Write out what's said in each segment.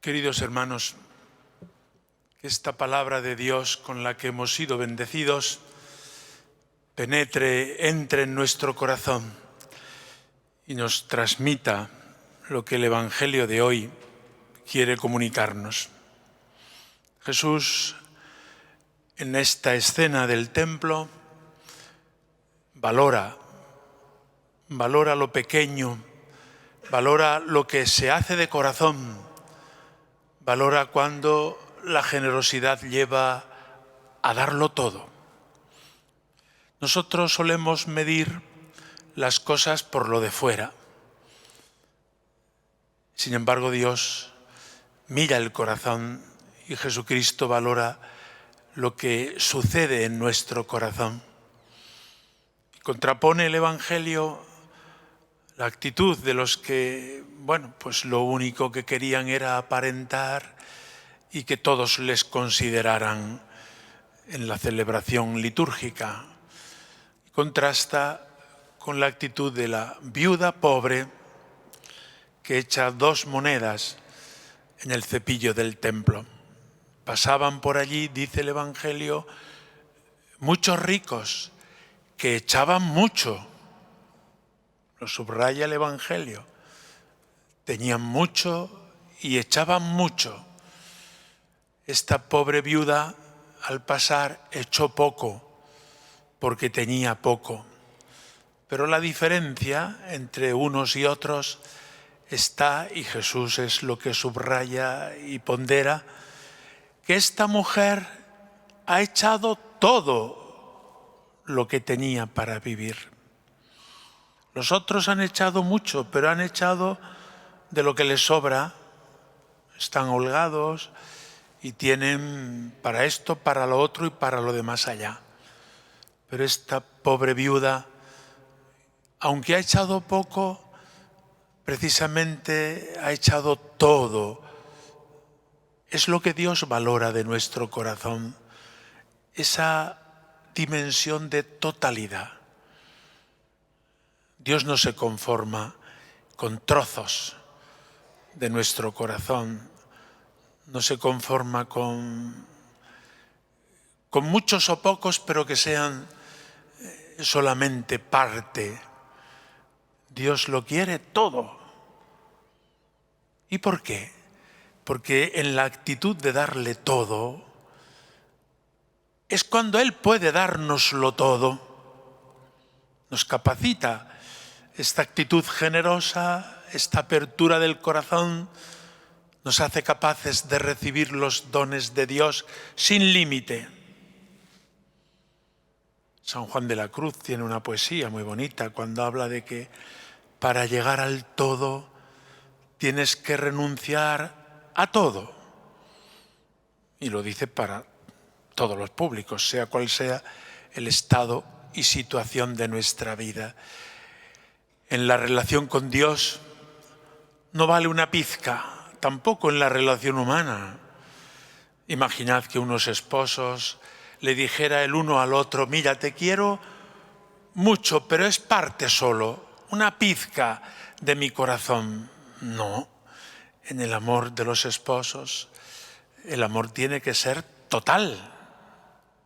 Queridos hermanos, que esta palabra de Dios con la que hemos sido bendecidos penetre, entre en nuestro corazón y nos transmita lo que el Evangelio de hoy quiere comunicarnos. Jesús, en esta escena del templo, valora lo pequeño, valora lo que se hace de corazón, valora cuando la generosidad lleva a darlo todo. Nosotros solemos medir las cosas por lo de fuera. Sin embargo, Dios mira el corazón y Jesucristo valora lo que sucede en nuestro corazón. Contrapone el Evangelio la actitud de los que, pues lo único que querían era aparentar y que todos les consideraran en la celebración litúrgica. Contrasta con la actitud de la viuda pobre que echa 2 monedas en el cepillo del templo. Pasaban por allí, dice el Evangelio, muchos ricos que echaban mucho. Lo subraya el Evangelio. Tenían mucho y echaban mucho. Esta pobre viuda, al pasar, echó poco, porque tenía poco. Pero la diferencia entre unos y otros está, y Jesús es lo que subraya y pondera, que esta mujer ha echado todo lo que tenía para vivir. Los otros han echado mucho, pero han echado de lo que les sobra. Están holgados y tienen para esto, para lo otro y para lo de más allá. Pero esta pobre viuda, aunque ha echado poco, precisamente ha echado todo. Es lo que Dios valora de nuestro corazón, esa dimensión de totalidad. Dios no se conforma con trozos de nuestro corazón, no se conforma con muchos o pocos, pero que sean solamente parte. Dios lo quiere todo. ¿Y por qué? Porque en la actitud de darle todo es cuando Él puede dárnoslo todo. Nos capacita esta actitud generosa, esta apertura del corazón, nos hace capaces de recibir los dones de Dios sin límite. San Juan de la Cruz tiene una poesía muy bonita cuando habla de que para llegar al todo tienes que renunciar a todo. Y lo dice para todos los públicos, sea cual sea el estado y situación de nuestra vida. En la relación con Dios no vale una pizca, tampoco en la relación humana. Imaginad que unos esposos le dijera el uno al otro, mira, te quiero mucho, pero es parte solo, una pizca de mi corazón. No, en el amor de los esposos, el amor tiene que ser total,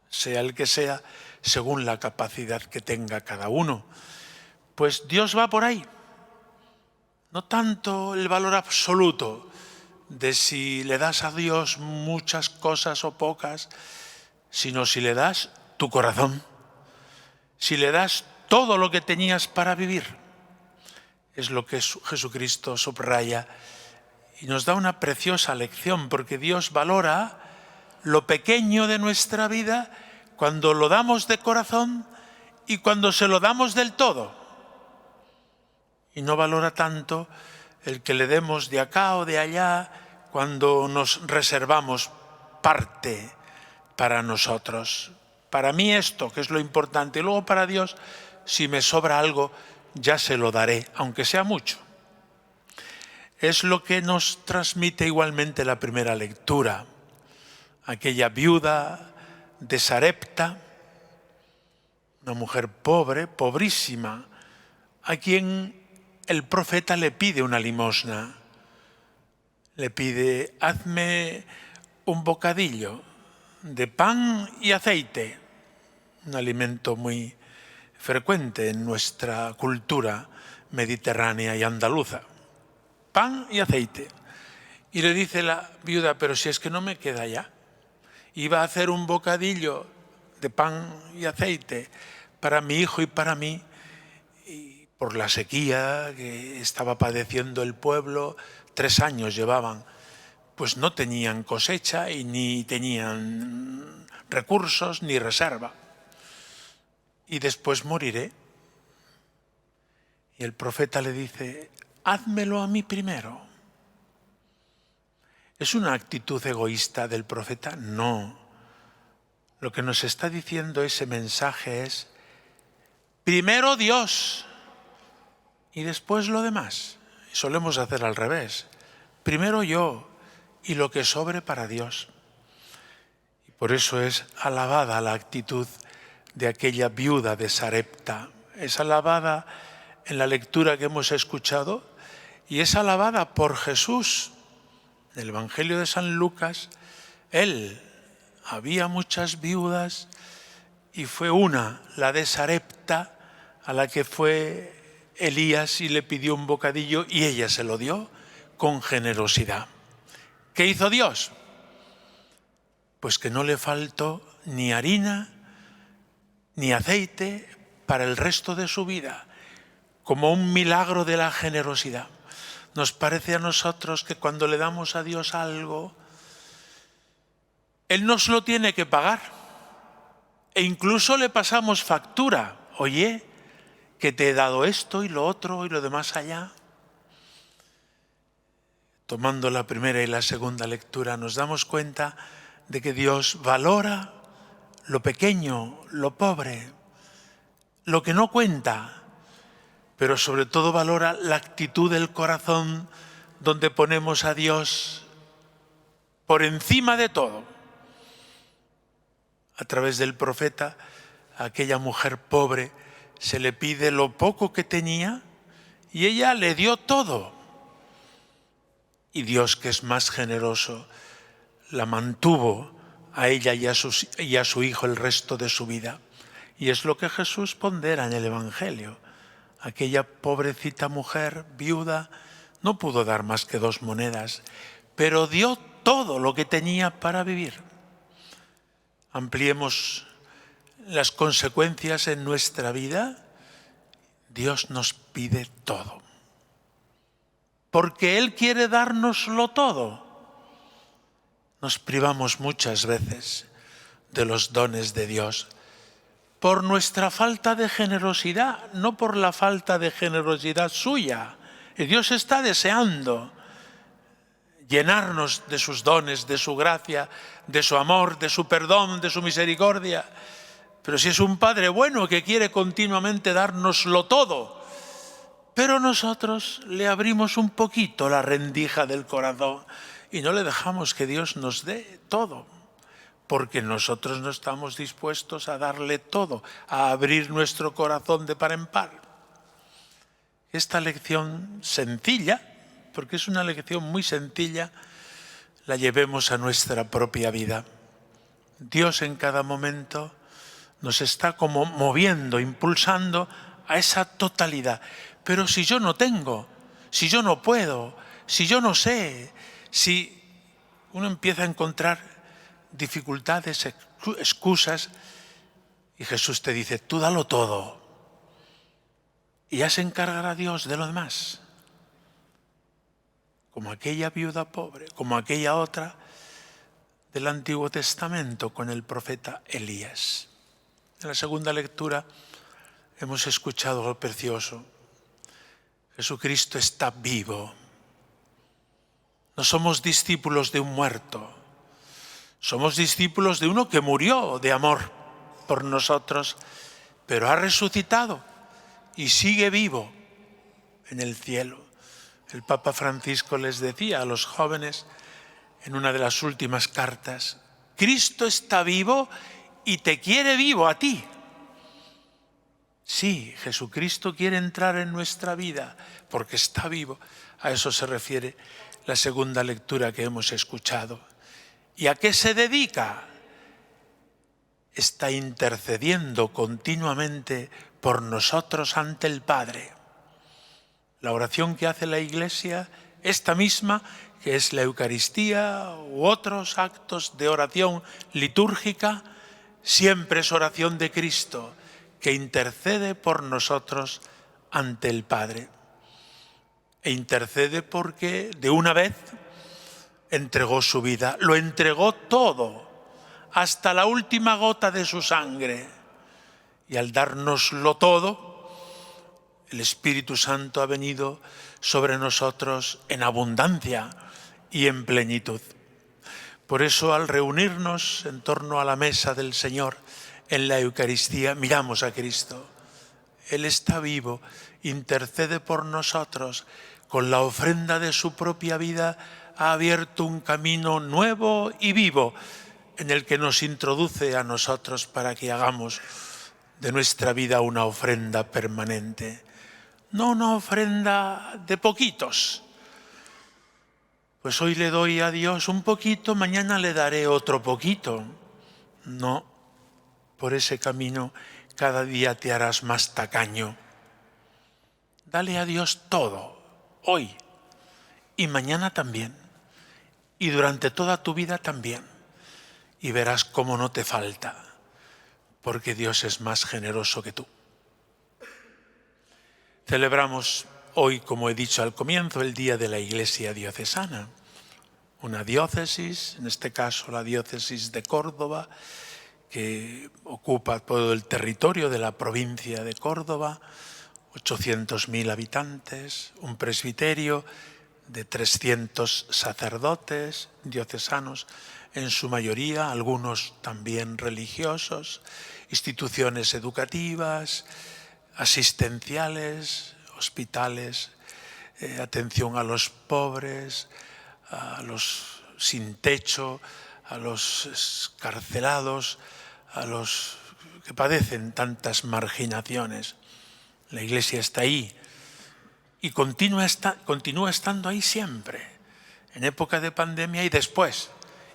sea el que sea, según la capacidad que tenga cada uno. Pues Dios va por ahí. No tanto el valor absoluto de si le das a Dios muchas cosas o pocas, sino si le das tu corazón, si le das todo lo que tenías para vivir. Es lo que Jesucristo subraya y nos da una preciosa lección, porque Dios valora lo pequeño de nuestra vida cuando lo damos de corazón y cuando se lo damos del todo. Y no valora tanto el que le demos de acá o de allá cuando nos reservamos parte para nosotros. Para mí esto, que es lo importante. Y luego para Dios, si me sobra algo, ya se lo daré, aunque sea mucho. Es lo que nos transmite igualmente la primera lectura. Aquella viuda de Sarepta, una mujer pobre, pobrísima, a quien el profeta le pide una limosna. le pide: hazme un bocadillo de pan y aceite, un alimento muy frecuente en nuestra cultura mediterránea y andaluza. Pan y aceite. Y le dice la viuda: pero si es que no me queda ya. Iba a hacer un bocadillo de pan y aceite para mi hijo y para mí, y por la sequía que estaba padeciendo el pueblo, 3 años llevaban, pues no tenían cosecha y ni tenían recursos ni reserva. Y después moriré. Y el profeta le dice: házmelo a mí primero. ¿Es una actitud egoísta del profeta? No. Lo que nos está diciendo ese mensaje es: primero Dios y después lo demás. Solemos hacer al revés. Primero yo y lo que sobre para Dios. Y por eso es alabada la actitud de aquella viuda de Sarepta. Es alabada en la lectura que hemos escuchado y es alabada por Jesús. En el Evangelio de San Lucas, había muchas viudas y fue una, la de Sarepta, a la que fue Elías y le pidió un bocadillo y ella se lo dio con generosidad. ¿Qué hizo Dios? Pues que no le faltó ni harina ni aceite para el resto de su vida, como un milagro de la generosidad. Nos parece a nosotros que cuando le damos a Dios algo, Él nos lo tiene que pagar. E incluso le pasamos factura. Oye, que te he dado esto y lo otro y lo demás allá. Tomando la primera y la segunda lectura, nos damos cuenta de que Dios valora lo pequeño, lo pobre, lo que no cuenta, pero sobre todo valora la actitud del corazón donde ponemos a Dios por encima de todo. A través del profeta, a aquella mujer pobre se le pide lo poco que tenía y ella le dio todo. Y Dios, que es más generoso, la mantuvo a ella y a su hijo el resto de su vida. Y es lo que Jesús pondera en el Evangelio. Aquella pobrecita mujer, viuda, no pudo dar más que 2 monedas, pero dio todo lo que tenía para vivir. Ampliemos las consecuencias en nuestra vida. Dios nos pide todo, porque Él quiere dárnoslo todo. Nos privamos muchas veces de los dones de Dios por nuestra falta de generosidad, no por la falta de generosidad suya. Y Dios está deseando llenarnos de sus dones, de su gracia, de su amor, de su perdón, de su misericordia. Pero si es un Padre bueno que quiere continuamente dárnoslo todo, pero nosotros le abrimos un poquito la rendija del corazón y no le dejamos que Dios nos dé todo, porque nosotros no estamos dispuestos a darle todo, a abrir nuestro corazón de par en par. Esta lección sencilla, porque es una lección muy sencilla, la llevemos a nuestra propia vida. Dios en cada momento nos está como moviendo, impulsando a esa totalidad. Pero si yo no tengo, si yo no puedo, si yo no sé, si uno empieza a encontrar dificultades, excusas, y Jesús te dice: tú dalo todo y ya se encargará Dios de lo demás. Como aquella viuda pobre, como aquella otra del Antiguo Testamento con el profeta Elías. En la segunda lectura hemos escuchado algo precioso. Jesucristo está vivo. No somos discípulos de un muerto. Somos discípulos de uno que murió de amor por nosotros, pero ha resucitado y sigue vivo en el cielo. El Papa Francisco les decía a los jóvenes en una de las últimas cartas: Cristo está vivo y te quiere vivo a ti. Sí, Jesucristo quiere entrar en nuestra vida porque está vivo. A eso se refiere la segunda lectura que hemos escuchado. ¿Y a qué se dedica? Está intercediendo continuamente por nosotros ante el Padre. La oración que hace la Iglesia, esta misma, que es la Eucaristía u otros actos de oración litúrgica, siempre es oración de Cristo, que intercede por nosotros ante el Padre. E intercede porque de una vez entregó su vida, lo entregó todo, hasta la última gota de su sangre. Y al dárnoslo todo, el Espíritu Santo ha venido sobre nosotros en abundancia y en plenitud. Por eso, al reunirnos en torno a la mesa del Señor en la Eucaristía, miramos a Cristo. Él está vivo, intercede por nosotros. Con la ofrenda de su propia vida ha abierto un camino nuevo y vivo en el que nos introduce a nosotros para que hagamos de nuestra vida una ofrenda permanente. No una ofrenda de poquitos. Pues hoy le doy a Dios un poquito, mañana le daré otro poquito. No, por ese camino cada día te harás más tacaño. Dale a Dios todo, hoy y mañana también, y durante toda tu vida también, y verás cómo no te falta, porque Dios es más generoso que tú. Celebramos hoy, como he dicho al comienzo, el Día de la Iglesia Diocesana. Una diócesis, en este caso la diócesis de Córdoba, que ocupa todo el territorio de la provincia de Córdoba, 800.000 habitantes, un presbiterio de 300 sacerdotes diocesanos, en su mayoría, algunos también religiosos, instituciones educativas, asistenciales, hospitales, atención a los pobres, a los sin techo, a los excarcelados, a los que padecen tantas marginaciones. La Iglesia está ahí y continúa estando ahí siempre, en época de pandemia y después.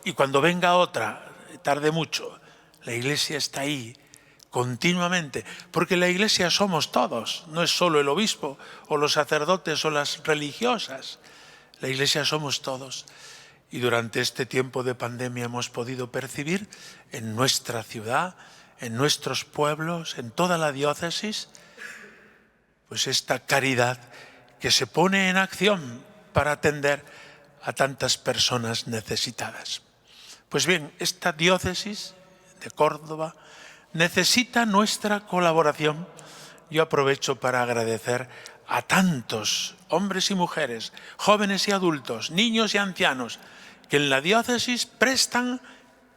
Y cuando venga otra, tarde mucho, la Iglesia está ahí continuamente, porque la Iglesia somos todos, no es solo el obispo o los sacerdotes o las religiosas. La Iglesia somos todos. Y durante este tiempo de pandemia hemos podido percibir en nuestra ciudad, en nuestros pueblos, en toda la diócesis, pues esta caridad que se pone en acción para atender a tantas personas necesitadas. Pues bien, esta diócesis de Córdoba necesita nuestra colaboración. Yo aprovecho para agradecer a tantos hombres y mujeres, jóvenes y adultos, niños y ancianos, que en la diócesis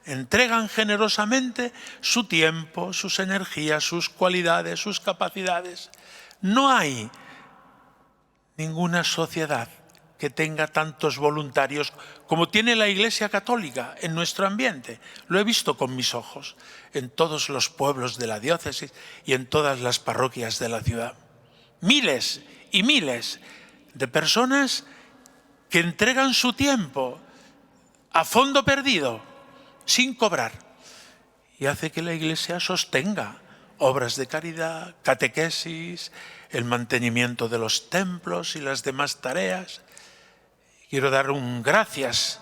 entregan generosamente su tiempo, sus energías, sus cualidades, sus capacidades. No hay ninguna sociedad que tenga tantos voluntarios como tiene la Iglesia Católica en nuestro ambiente. Lo he visto con mis ojos en todos los pueblos de la diócesis y en todas las parroquias de la ciudad. Miles y miles de personas que entregan su tiempo a fondo perdido, sin cobrar, y hace que la Iglesia sostenga obras de caridad, catequesis, el mantenimiento de los templos y las demás tareas. Quiero dar un gracias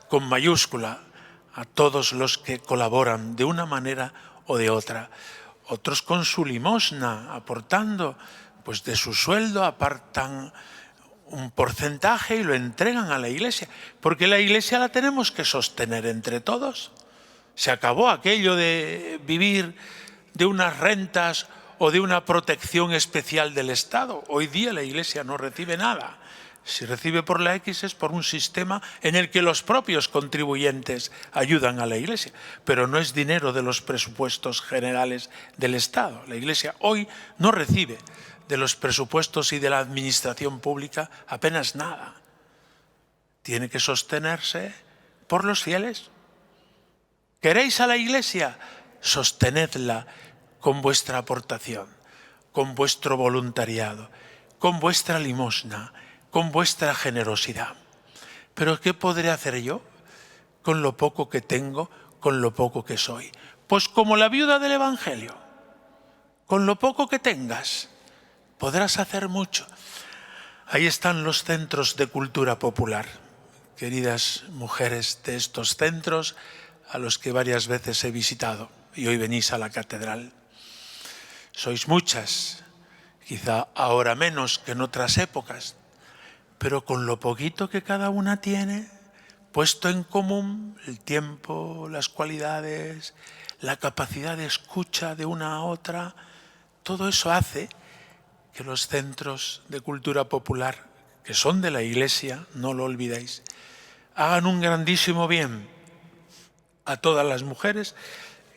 con mayúscula a todos los que colaboran de una manera o de otra. Otros con su limosna, aportando, pues de su sueldo apartan un porcentaje y lo entregan a la Iglesia, porque la Iglesia la tenemos que sostener entre todos. Se acabó aquello de vivir de unas rentas o de una protección especial del Estado. Hoy día la Iglesia no recibe nada. Si recibe por la X es por un sistema en el que los propios contribuyentes ayudan a la Iglesia, pero no es dinero de los presupuestos generales del Estado. La Iglesia hoy no recibe de los presupuestos y de la administración pública apenas nada. Tiene que sostenerse por los fieles. ¿Queréis a la Iglesia? Sostenedla con vuestra aportación, con vuestro voluntariado, con vuestra limosna, con vuestra generosidad. Pero ¿qué podré hacer yo con lo poco que tengo, con lo poco que soy? Pues como la viuda del Evangelio, con lo poco que tengas podrás hacer mucho. Ahí están los centros de cultura popular. Queridas mujeres de estos centros, a los que varias veces he visitado y hoy venís a la catedral. Sois muchas, quizá ahora menos que en otras épocas, pero con lo poquito que cada una tiene, puesto en común el tiempo, las cualidades, la capacidad de escucha de una a otra, todo eso hace que los centros de cultura popular, que son de la Iglesia, no lo olvidéis, hagan un grandísimo bien a todas las mujeres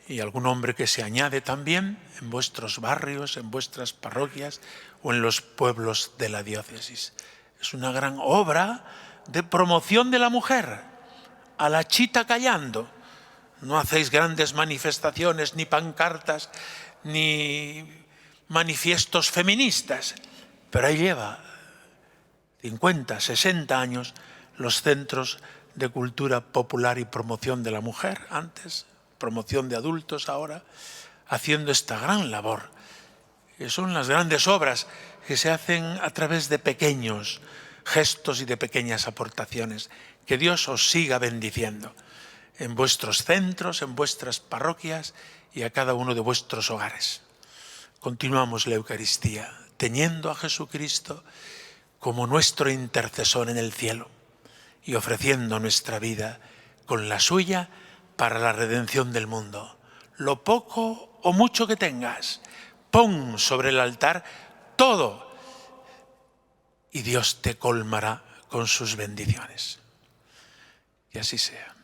y algún hombre que se añade también en vuestros barrios, en vuestras parroquias o en los pueblos de la diócesis. Es una gran obra de promoción de la mujer, a la chita callando. No hacéis grandes manifestaciones, ni pancartas, ni manifiestos feministas, pero ahí lleva 50, 60 años los centros de cultura popular y promoción de la mujer, antes, promoción de adultos ahora, haciendo esta gran labor, que son las grandes obras que se hacen a través de pequeños gestos y de pequeñas aportaciones. Que Dios os siga bendiciendo en vuestros centros, en vuestras parroquias y a cada uno de vuestros hogares. Continuamos la Eucaristía, teniendo a Jesucristo como nuestro intercesor en el cielo y ofreciendo nuestra vida con la suya para la redención del mundo. Lo poco o mucho que tengas, pon sobre el altar todo y Dios te colmará con sus bendiciones. Que así sea.